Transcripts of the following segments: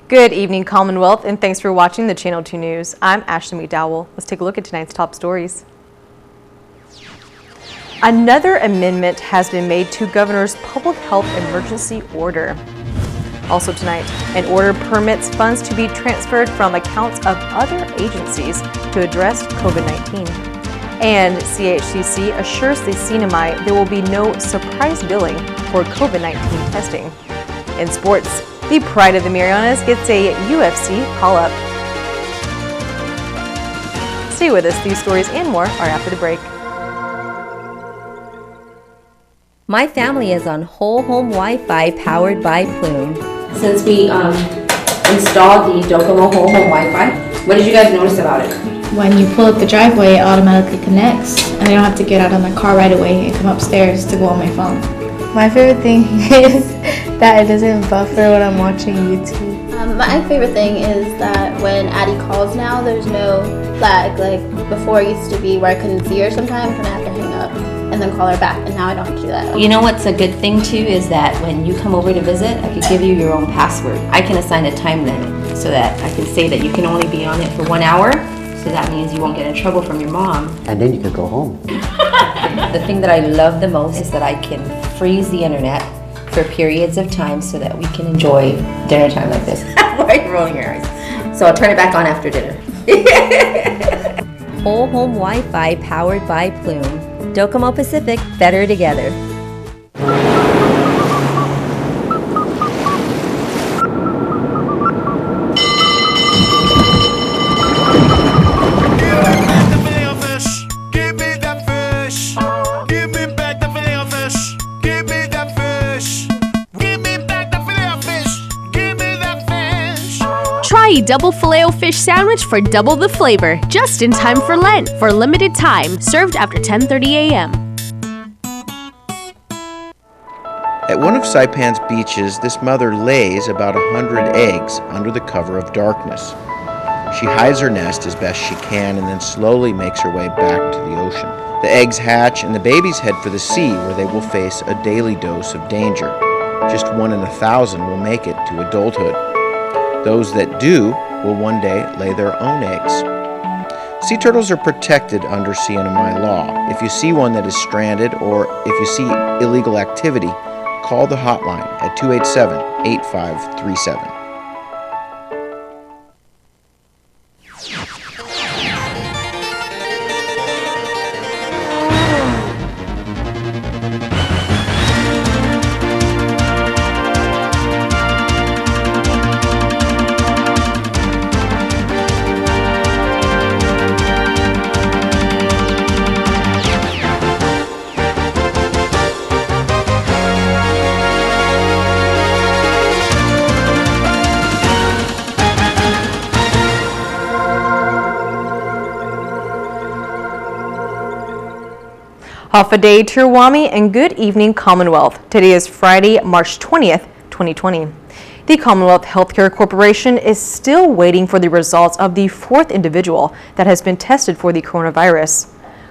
Good evening, Commonwealth, and thanks for watching the Channel 2 News. I'm Ashley McDowell. Let's take a look at tonight's top stories. Another amendment has been made to Governor's public health emergency order. Also tonight, an order permits funds to be transferred from accounts of other agencies to address COVID-19. And CHCC assures the CNMI there will be no surprise billing for COVID-19 testing. In sports, the pride of the Marianas gets a UFC call-up. Stay with us. These stories and more are after the break. My family is on whole home Wi-Fi powered by Plume. Since we installed the Docomo whole home Wi-Fi, what did you guys notice about it? When you pull up the driveway, it automatically connects, and I don't have to get out of my car right away and come upstairs to go on my phone. My favorite thing is that it doesn't buffer when I'm watching YouTube. My favorite thing is that when Addie calls now, there's no lag. Like before it used to be where I couldn't see her sometimes and I have to hang up and then call her back, and now I don't have to do that. You know what's a good thing too is that when you come over to visit, I could give you your own password. I can assign a time limit so that I can say that you can only be on it for 1 hour, so that means you won't get in trouble from your mom. And then you can go home. The thing that I love the most is that I can freeze the internet for periods of time so that we can enjoy dinner time like this. Why are you rolling your eyes? So I'll turn it back on after dinner. Whole home Wi-Fi powered by Plume. Docomo Pacific, better together. Try a double Filet-O-Fish sandwich for double the flavor, just in time for Lent, for a limited time, served after 10:30 a.m. At one of Saipan's beaches, this mother lays about 100 eggs under the cover of darkness. She hides her nest as best she can and then slowly makes her way back to the ocean. The eggs hatch and the babies head for the sea, where they will face a daily dose of danger. Just 1 in 1,000 will make it to adulthood. Those that do will one day lay their own eggs. Sea turtles are protected under CNMI law. If you see one that is stranded or if you see illegal activity, call the hotline at 287-8537. Off a day to Wami, and good evening, Commonwealth. Today is Friday, March 20th, 2020. The Commonwealth Healthcare Corporation is still waiting for the results of the 4th individual that has been tested for the coronavirus.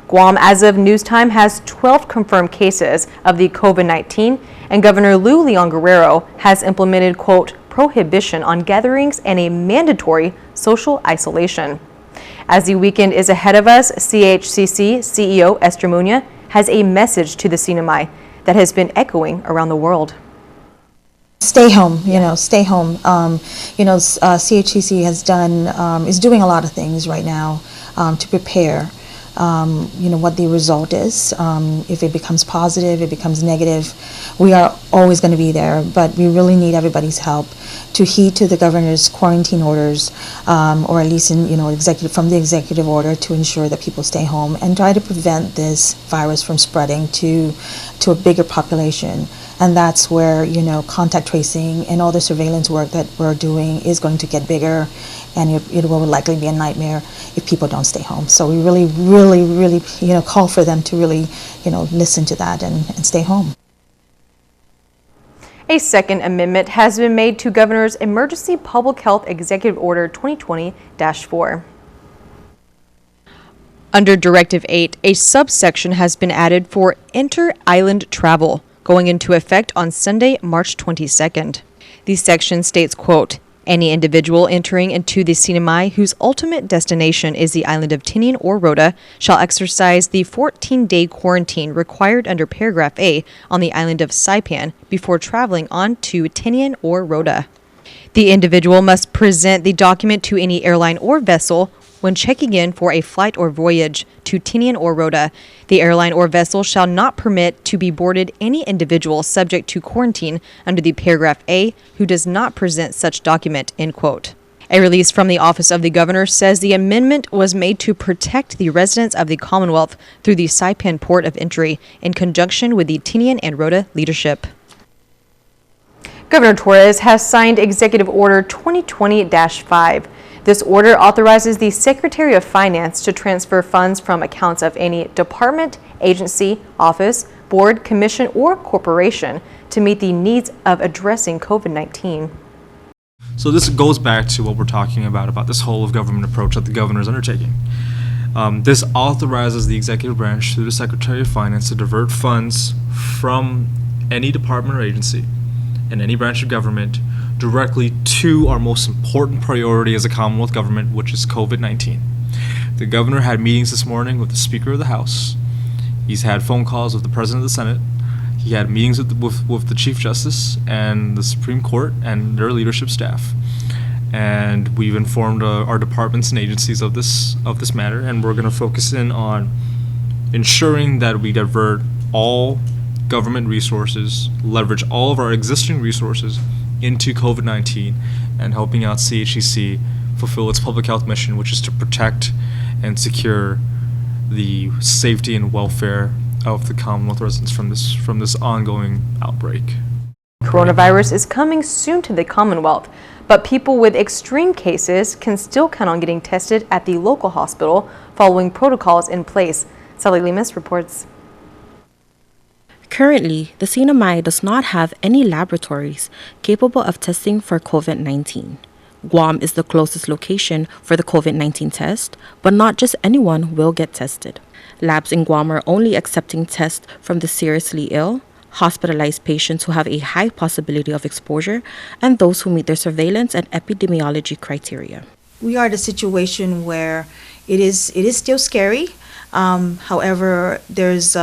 Guam, as of news time, has 12 confirmed cases of the COVID-19, and Governor Lou Leon Guerrero has implemented, quote, prohibition on gatherings and a mandatory social isolation. As the weekend is ahead of us, CHCC CEO Esther Muña has a message to the CNMI that has been echoing around the world. Stay home, stay home. CHCC is doing a lot of things right now to prepare, what the result is. If it becomes positive, it becomes negative, we are always going to be there, but we really need everybody's help to heed to the governor's quarantine orders, or at least from the executive order, to ensure that people stay home and try to prevent this virus from spreading to a bigger population. And that's where, contact tracing and all the surveillance work that we're doing is going to get bigger, and it will likely be a nightmare if people don't stay home. So we really, really, really, call for them to really, listen to that and stay home. A second amendment has been made to Governor's Emergency Public Health Executive Order 2020-4. Under Directive 8, a subsection has been added for inter-island travel, going into effect on Sunday, March 22nd. The section states, quote, Any individual entering into the Sinamai whose ultimate destination is the island of Tinian or Rota shall exercise the 14-day quarantine required under paragraph A on the island of Saipan before traveling on to Tinian or Rota. The individual must present the document to any airline or vessel when checking in for a flight or voyage to Tinian or Rota. The airline or vessel shall not permit to be boarded any individual subject to quarantine under the paragraph A who does not present such document, end quote. A release from the Office of the Governor says the amendment was made to protect the residents of the Commonwealth through the Saipan port of entry in conjunction with the Tinian and Rota leadership. Governor Torres has signed Executive Order 2020-5. This order authorizes the Secretary of Finance to transfer funds from accounts of any department, agency, office, board, commission, or corporation to meet the needs of addressing COVID-19. So this goes back to what we're talking about this whole of government approach that the governor is undertaking. This authorizes the executive branch through the Secretary of Finance to divert funds from any department or agency and any branch of government directly to our most important priority as a Commonwealth government, which is COVID-19. The governor had meetings this morning with the Speaker of the House. He's had phone calls with the President of the Senate. He had meetings with the Chief Justice and the Supreme Court and their leadership staff. And we've informed our departments and agencies of this matter, and we're going to focus in on ensuring that we divert all government resources, leverage all of our existing resources into COVID-19 and helping out CHEC fulfill its public health mission, which is to protect and secure the safety and welfare of the Commonwealth residents from this ongoing outbreak. Coronavirus is coming soon to the Commonwealth, but people with extreme cases can still count on getting tested at the local hospital following protocols in place. Sally Lemus reports. Currently, the Sinamai does not have any laboratories capable of testing for COVID-19. Guam is the closest location for the COVID-19 test, but not just anyone will get tested. Labs in Guam are only accepting tests from the seriously ill, hospitalized patients who have a high possibility of exposure, and those who meet their surveillance and epidemiology criteria. We are at a situation where it is still scary. However, there's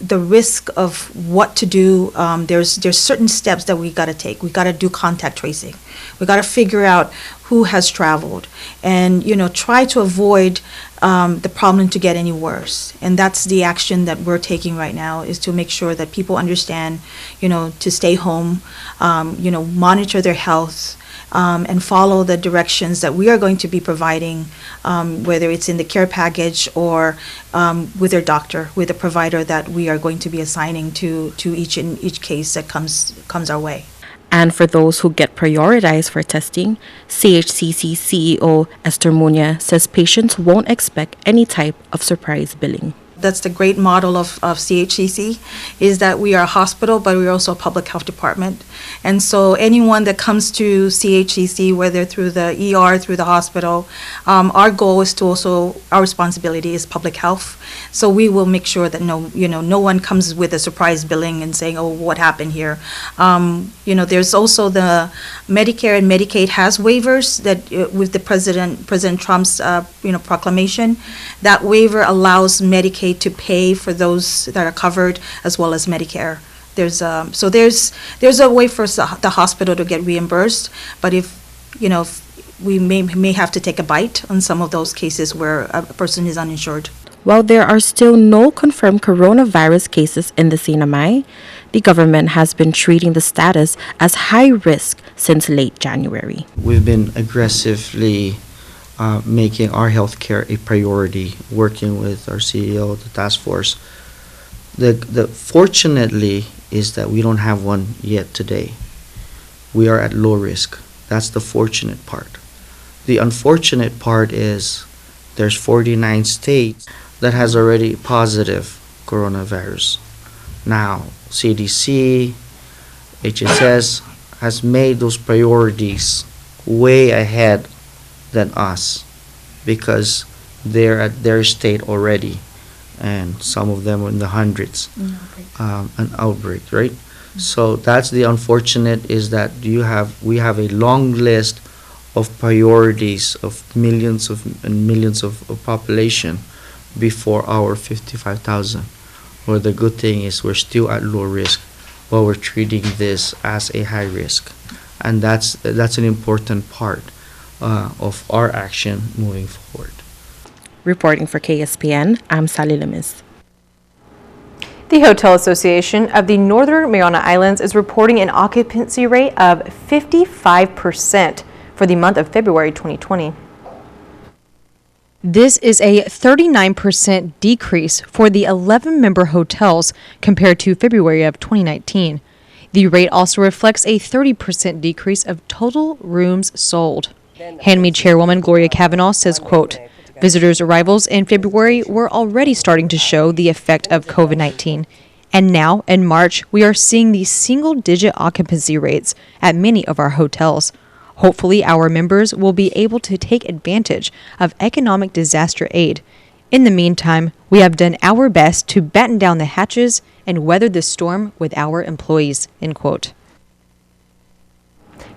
the risk of what to do. There's certain steps that we got to take. We got to do contact tracing. We got to figure out who has traveled, and try to avoid the problem to get any worse. And that's the action that we're taking right now, is to make sure that people understand, to stay home, monitor their health. And follow the directions that we are going to be providing, whether it's in the care package or with their doctor, with the provider that we are going to be assigning to each case that comes our way. And for those who get prioritized for testing, CHCC CEO Esther Muña says patients won't expect any type of surprise billing. That's the great model of CHCC, is that we are a hospital, but we're also a public health department. And so anyone that comes to CHCC, whether through the ER, through the hospital, our goal is to also, our responsibility is public health. So we will make sure that no one comes with a surprise billing and saying, oh, what happened here? There's also the Medicare and Medicaid has waivers that with the President Trump's proclamation. That waiver allows Medicaid to pay for those that are covered, as well as Medicare. There's a way for the hospital to get reimbursed, but if we may have to take a bite on some of those cases where a person is uninsured. While there are still no confirmed coronavirus cases in the Sinamai, the government has been treating the status as high risk since late January. We've been aggressively making our healthcare a priority, working with our CEO, the task force. The fortunately is that we don't have one yet today. We are at low risk. That's the fortunate part. The unfortunate part is there's 49 states that has already positive coronavirus. Now, CDC, HSS has made those priorities way ahead than us, because they're at their state already, and some of them are in the hundreds, an outbreak, right? So that's the unfortunate, is that we have a long list of priorities of millions and millions of population before our 55,000. Well, the good thing is we're still at low risk, while we're treating this as a high risk, and that's an important part of our action moving forward. Reporting for KSPN, I'm Sally Lemis. The Hotel Association of the Northern Mariana Islands is reporting an occupancy rate of 55% for the month of February 2020. This is a 39% decrease for the 11-member hotels compared to February of 2019. The rate also reflects a 30% decrease of total rooms sold. Handmaid Chairwoman Gloria Kavanaugh says, quote, "Visitors' arrivals in February were already starting to show the effect of COVID-19. And now, in March, we are seeing the single-digit occupancy rates at many of our hotels. Hopefully, our members will be able to take advantage of economic disaster aid. In the meantime, we have done our best to batten down the hatches and weather the storm with our employees," end quote.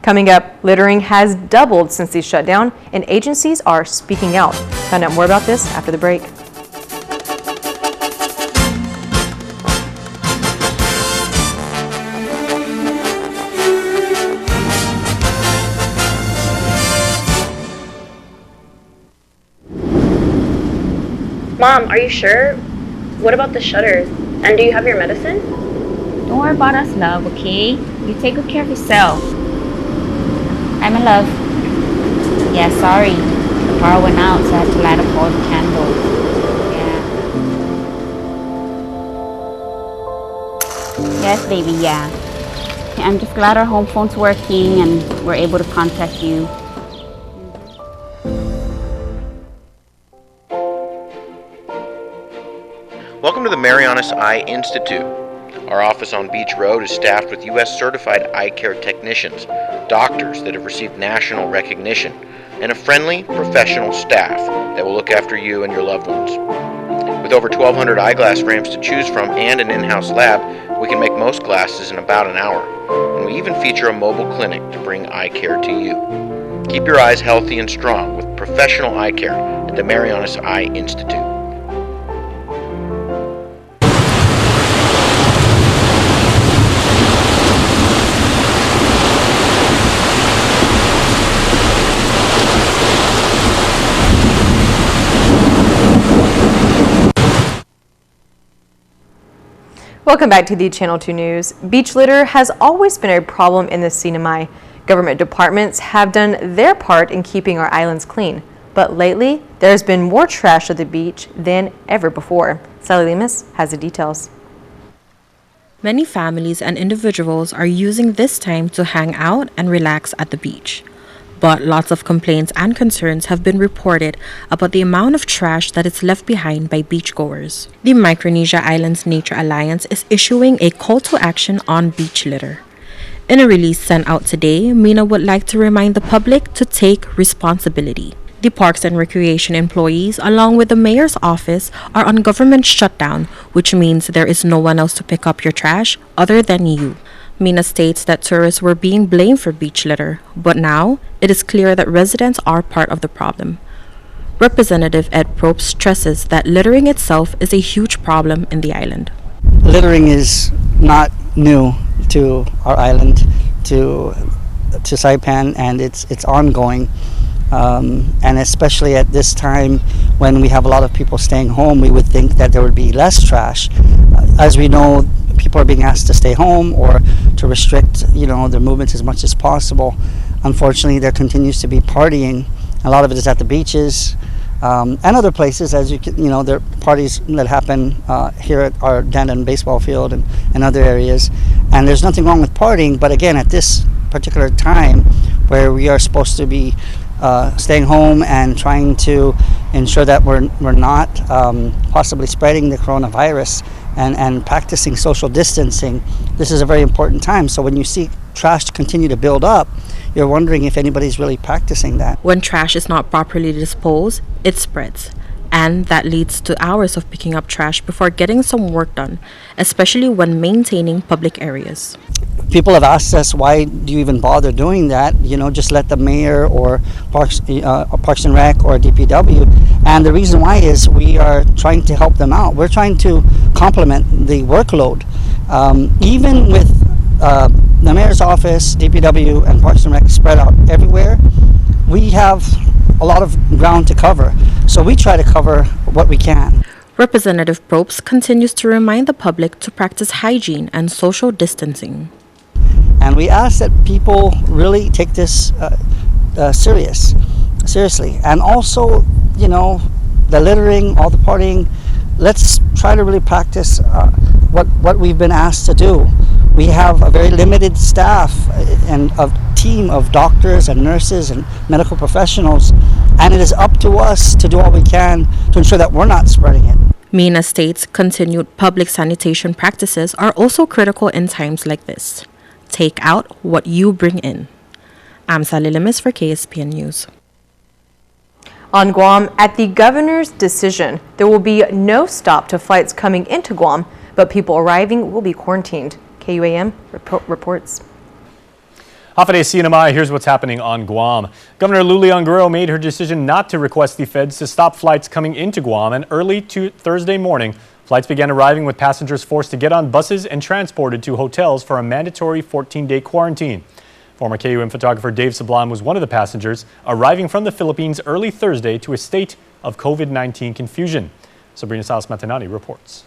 Coming up, littering has doubled since the shutdown, and agencies are speaking out. Find out more about this after the break. Mom, are you sure? What about the shutters? And do you have your medicine? Don't worry about us, love, okay? You take good care of yourself. Hi, my love. Yeah, sorry. The power went out, so I had to light up all the candles. Yeah. Yes, baby, yeah. I'm just glad our home phone's working and we're able to contact you. Welcome to the Marianas Eye Institute. Our office on Beach Road is staffed with U.S. certified eye care technicians, doctors that have received national recognition, and a friendly, professional staff that will look after you and your loved ones. With over 1,200 eyeglass frames to choose from and an in-house lab, we can make most glasses in about an hour. And we even feature a mobile clinic to bring eye care to you. Keep your eyes healthy and strong with professional eye care at the Marianas Eye Institute. Welcome back to the Channel 2 News. Beach litter has always been a problem in the Sinai. Government departments have done their part in keeping our islands clean, but lately there's been more trash at the beach than ever before. Sally Lemis has the details. Many families and individuals are using this time to hang out and relax at the beach. But lots of complaints and concerns have been reported about the amount of trash that is left behind by beachgoers. The Micronesia Islands Nature Alliance is issuing a call to action on beach litter. In a release sent out today, MENA would like to remind the public to take responsibility. The Parks and Recreation employees, along with the mayor's office, are on government shutdown, which means there is no one else to pick up your trash other than you. MENA states that tourists were being blamed for beach litter, but now it is clear that residents are part of the problem. Representative Ed Probst stresses that littering itself is a huge problem in the island. Littering is not new to our island, to Saipan, and it's ongoing. And especially at this time when we have a lot of people staying home, we would think that there would be less trash. As we know, people are being asked to stay home or to restrict, their movements as much as possible. Unfortunately, there continues to be partying. A lot of it is at the beaches and other places, as there are parties that happen here at our Dandan baseball field and other areas. And there's nothing wrong with partying, but again, at this particular time where we are supposed to be staying home and trying to ensure that we're not possibly spreading the coronavirus and practicing social distancing, this is a very important time. So when you see trash continue to build up, you're wondering if anybody's really practicing that. When trash is not properly disposed, it spreads. And that leads to hours of picking up trash before getting some work done, especially when maintaining public areas. People have asked us, why do you even bother doing that? Just let the mayor or Parks and Rec or DPW. And the reason why is we are trying to help them out. We're trying to complement the workload. Even with the mayor's office, DPW, and Parks and Rec spread out everywhere, we have a lot of ground to cover. So we try to cover what we can. Representative Probst continues to remind the public to practice hygiene and social distancing. And we ask that people really take this seriously. And also, the littering, all the partying, let's try to really practice what we've been asked to do. We have a very limited staff and a team of doctors and nurses and medical professionals, and it is up to us to do all we can to ensure that we're not spreading it. MENA states continued public sanitation practices are also critical in times like this. Take out what you bring in. I'm Sally Limis for KSPN News. On Guam, at the governor's decision, there will be no stop to flights coming into Guam, but people arriving will be quarantined. KUAM reports. Hafide CNMI, here's what's happening on Guam. Governor Lulian Guerrero made her decision not to request the feds to stop flights coming into Guam, and early Thursday morning, flights began arriving with passengers forced to get on buses and transported to hotels for a mandatory 14-day quarantine. Former KUM photographer Dave Sablan was one of the passengers arriving from the Philippines early Thursday to a state of COVID-19 confusion. Sabrina Salas-Matanani reports.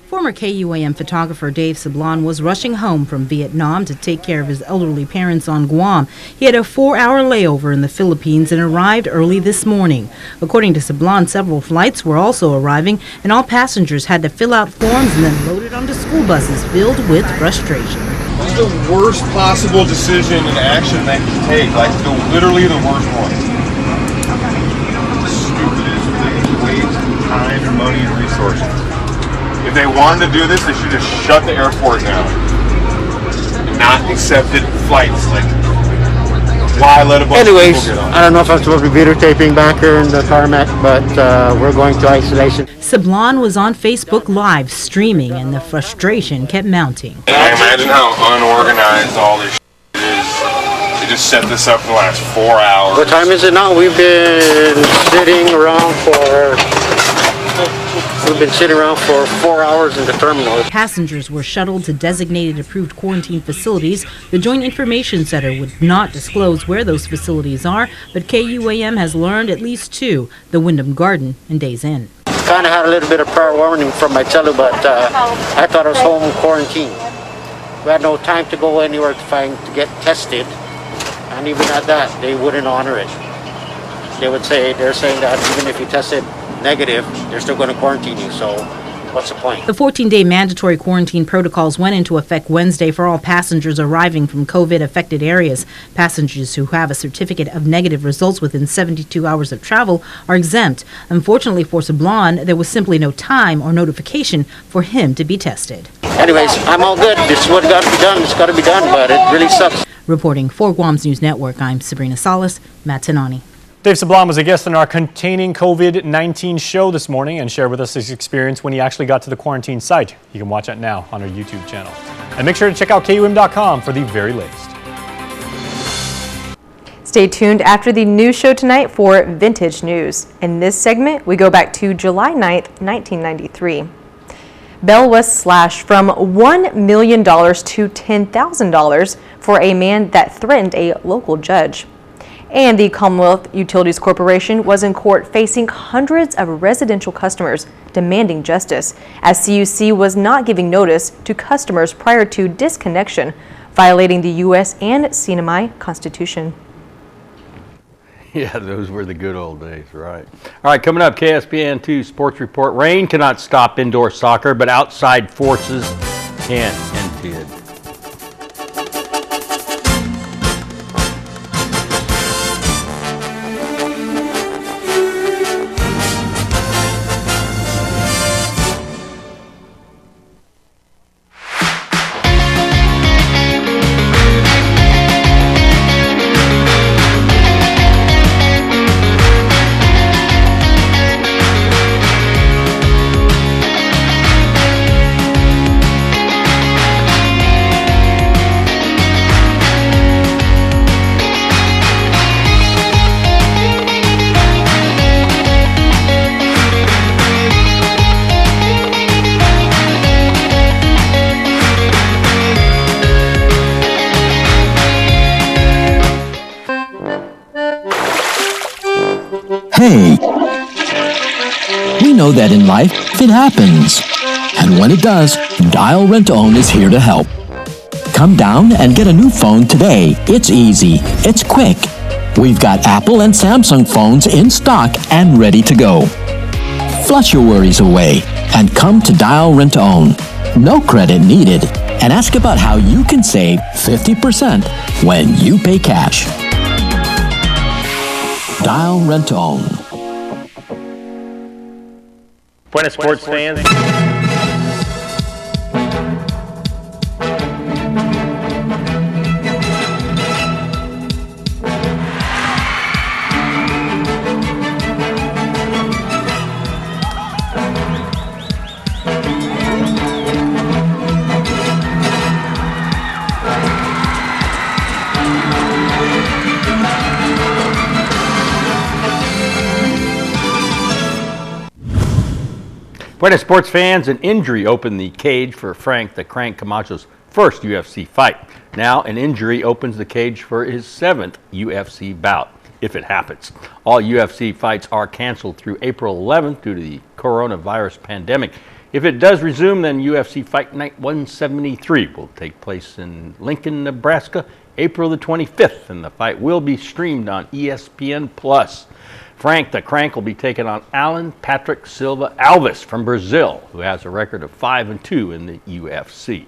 Former KUAM photographer Dave Sablan was rushing home from Vietnam to take care of his elderly parents on Guam. He had a 4-hour layover in the Philippines and arrived early this morning. According to Sablan, several flights were also arriving, and all passengers had to fill out forms and then loaded onto school buses filled with frustration. This is the worst possible decision and action they can take, literally the worst one. The stupidest waste of time and money and resources. If they wanted to do this, they should just shut the airport down and not accepted flights. Why let a bunch of people get on? I don't know if I'm supposed to be videotaping back here in the tarmac, but we're going to isolation. Sablan was on Facebook Live streaming, and the frustration kept mounting. I imagine how unorganized all this is. They just set this up for the last 4 hours. What time is it now? We've been sitting around for 4 hours in the terminal. Passengers were shuttled to designated approved quarantine facilities. The Joint Information Center would not disclose where those facilities are, but KUAM has learned at least 2, the Wyndham Garden and Days Inn. Kind of had a little bit of prior warning from my tele, but I thought I was home quarantine. We had no time to go anywhere to get tested, and even at that, they wouldn't honor it. They're saying that even if you tested negative, they're still going to quarantine you, so what's the point? The 14-day mandatory quarantine protocols went into effect Wednesday for all passengers arriving from COVID-affected areas. Passengers who have a certificate of negative results within 72 hours of travel are exempt. Unfortunately for Sablan, there was simply no time or notification for him to be tested. Anyways, I'm all good. This is what got to be done. It's got to be done, but it really sucks. Reporting for Guam's News Network, I'm Sabrina Salas-Matanani. Dave Sablan was a guest on our Containing COVID-19 show this morning and shared with us his experience when he actually got to the quarantine site. You can watch it now on our YouTube channel. And make sure to check out KUM.com for the very latest. Stay tuned after the news show tonight for Vintage News. In this segment, we go back to July 9th, 1993. Bail was slashed from $1 million to $10,000 for a man that threatened a local judge. And the Commonwealth Utilities Corporation was in court facing hundreds of residential customers demanding justice, as CUC was not giving notice to customers prior to disconnection, violating the U.S. and CNMI Constitution. Yeah, those were the good old days, right? All right, coming up, KSPN2 Sports Report. Rain cannot stop indoor soccer, but outside forces can and did. Hey, we know that in life it happens. And when it does, Dial Rent Own is here to help. Come down and get a new phone today. It's easy. It's quick. We've got Apple and Samsung phones in stock and ready to go. Flush your worries away and come to Dial Rent Own. No credit needed. And ask about how you can save 50% when you pay cash. Dial Rent Own. Buenas sports fans. Buenas sports fans, an injury opened the cage for Frank the Crank Camacho's first UFC fight. Now an injury opens the cage for his 7th UFC bout, if it happens. All UFC fights are canceled through April 11th due to the coronavirus pandemic. If it does resume, then UFC Fight Night 173 will take place in Lincoln, Nebraska, April the 25th, and the fight will be streamed on ESPN+. Frank the Crank will be taking on Alan Patrick Silva Alves from Brazil, who has a record of 5-2 in the UFC.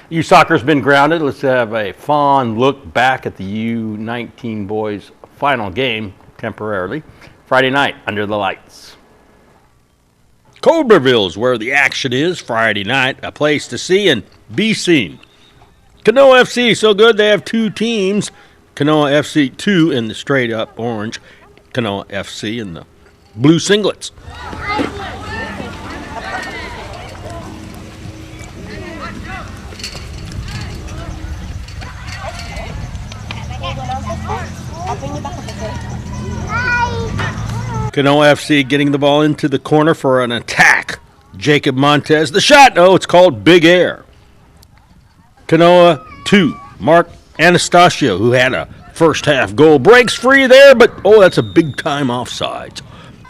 U Soccer's been grounded. Let's have a fond look back at the U19 boys' final game temporarily. Friday night under the lights. Cobreville's where the action is Friday night, a place to see and be seen. Canoa FC, so good they have 2 teams. Canoa FC 2 in the straight up orange, Canoa FC in the blue singlets. Canoa FC getting the ball into the corner for an attack. Jacob Montez, the shot, no, it's called Big Air. Canoa 2, Mark Anastasio, who had a first half goal, breaks free there, but that's a big time offsides.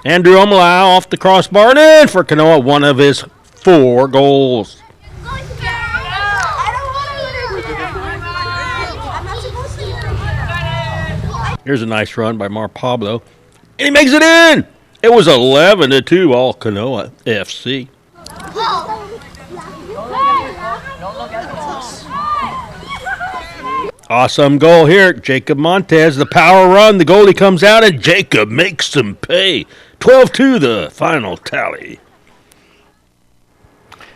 Andrew Omalau off the crossbar and in for Canoa, one of his 4 goals. Here's a nice run by Mar Pablo, and he makes it in. It was 11-2, all Canoa FC. Awesome goal here. Jacob Montez, the power run. The goalie comes out, and Jacob makes him pay. 12-2, the final tally.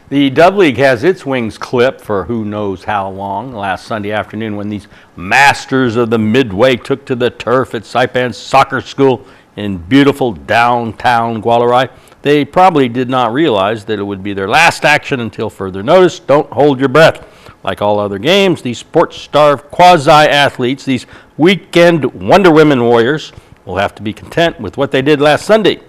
The Dub League has its wings clipped for who knows how long. Last Sunday afternoon when these masters of the Midway took to the turf at Saipan Soccer School in beautiful downtown Gualarai, they probably did not realize that it would be their last action until further notice. Don't hold your breath. Like all other games, these sports-starved quasi-athletes, these weekend Wonder Women warriors, will have to be content with what they did last Sunday.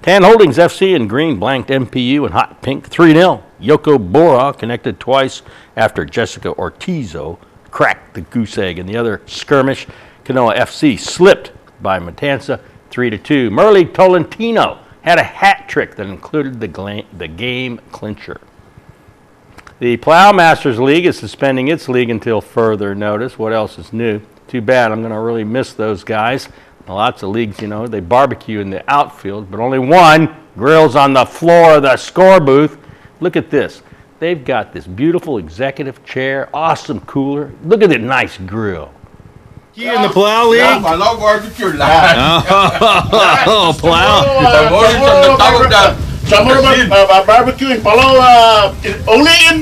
Tan Holdings FC in green blanked MPU in hot pink 3-0. Yoko Bora connected twice after Jessica Ortizo cracked the goose egg. In the other skirmish, Canoa FC slipped by Matanza 3-2. Merle Tolentino had a hat trick that included the game clincher. The Plowmasters League is suspending its league until further notice. What else is new? Too bad. I'm going to really miss those guys. Lots of leagues, they barbecue in the outfield, but only one grills on the floor of the score booth. Look at this. They've got this beautiful executive chair, awesome cooler. Look at the nice grill. You in the Plow League? Yeah, I love barbecue. Oh, Plow. Summer barbecue in Palau, only in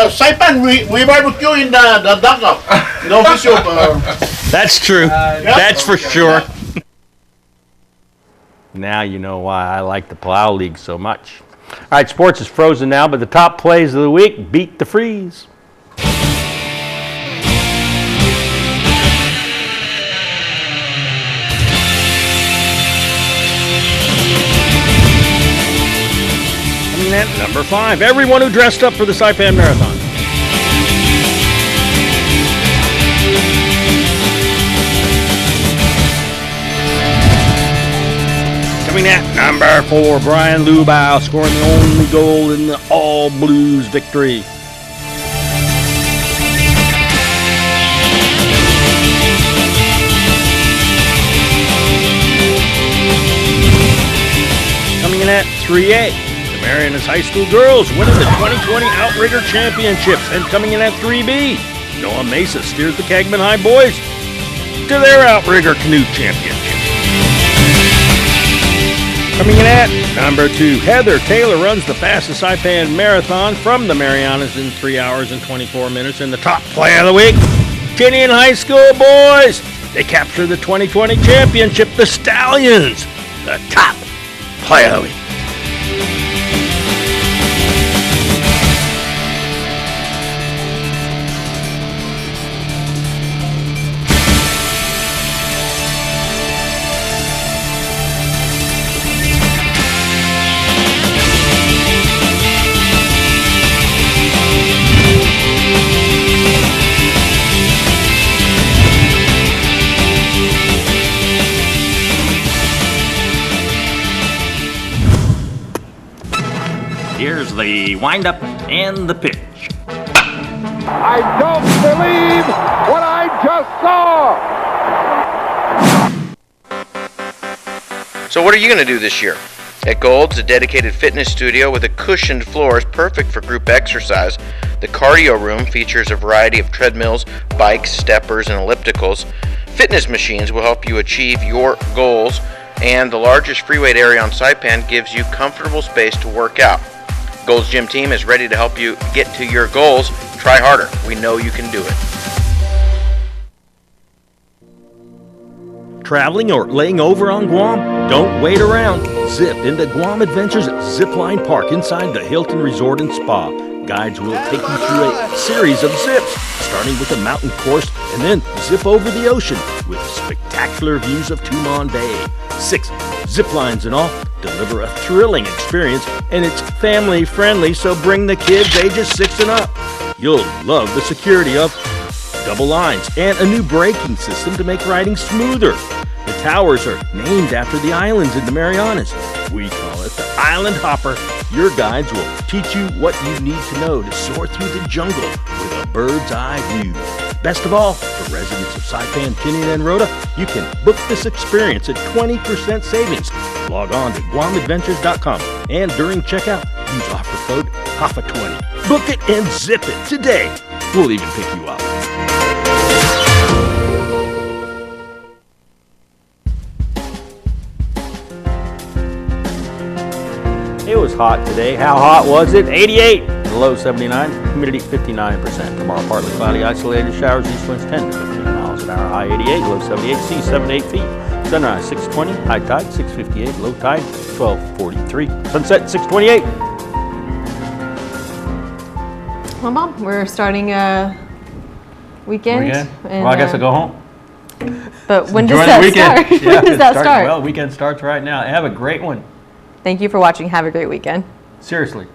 Saipan we barbecue in the dugout. No issue. That's true. That's for sure. Now you know why I like the Plow League so much. All right, sports is frozen now, but the top plays of the week beat the freeze. At number 5, everyone who dressed up for the Saipan Marathon. fire for Brian Lubau, scoring the only goal in the All Blues victory. Coming in at 3A, the Marianas High School girls winning the 2020 Outrigger Championships. And coming in at 3B, Noah Mesa steers the Kagman High boys to their Outrigger Canoe Championship. Coming in at number 2, Heather Taylor runs the fastest Saipan marathon from the Marianas in 3 hours and 24 minutes. And the top play of the week, Tinian High School boys. They capture the 2020 championship, the Stallions, the top play of the week. Here's the windup and the pitch. I don't believe what I just saw. So what are you going to do this year? At Gold's, a dedicated fitness studio with a cushioned floor is perfect for group exercise. The cardio room features a variety of treadmills, bikes, steppers, and ellipticals. Fitness machines will help you achieve your goals, and the largest free weight area on Saipan gives you comfortable space to work out. Gold's Gym team is ready to help you get to your goals. Try harder. We know you can do it. Traveling or laying over on Guam? Don't wait around. Zip into Guam Adventures Zipline Park inside the Hilton Resort and Spa. Guides will take you through a series of zips, starting with a mountain course and then zip over the ocean with spectacular views of Tumon Bay. 6 zip lines in all deliver a thrilling experience, and it's family friendly, so bring the kids ages 6 and up. You'll love the security of double lines and a new braking system to make riding smoother. The towers are named after the islands in the Marianas. We call it the Island Hopper. Your guides will teach you what you need to know to soar through the jungle with a bird's eye view. Best of all, for residents of Saipan, Tinian, and Rota, you can book this experience at 20% savings. Log on to GuamAdventures.com and during checkout, use offer code HAFA20. Book it and zip it today. We'll even pick you up. It was hot today. How hot was it? 88. The low 79. Humidity 59%. Tomorrow partly cloudy, isolated showers. East winds 10 to 15 miles an hour. High 88. Low 78. Sea 7 to 8 feet. Sunrise 6:20. High tide 6:58. Low tide 12:43. Sunset 6:28. Well, Mom, we're starting a weekend. Well, I guess I'll go home. But when does that start? Yeah, when does that start? Well, weekend starts right now. Have a great one. Thank you for watching. Have a great weekend. Seriously.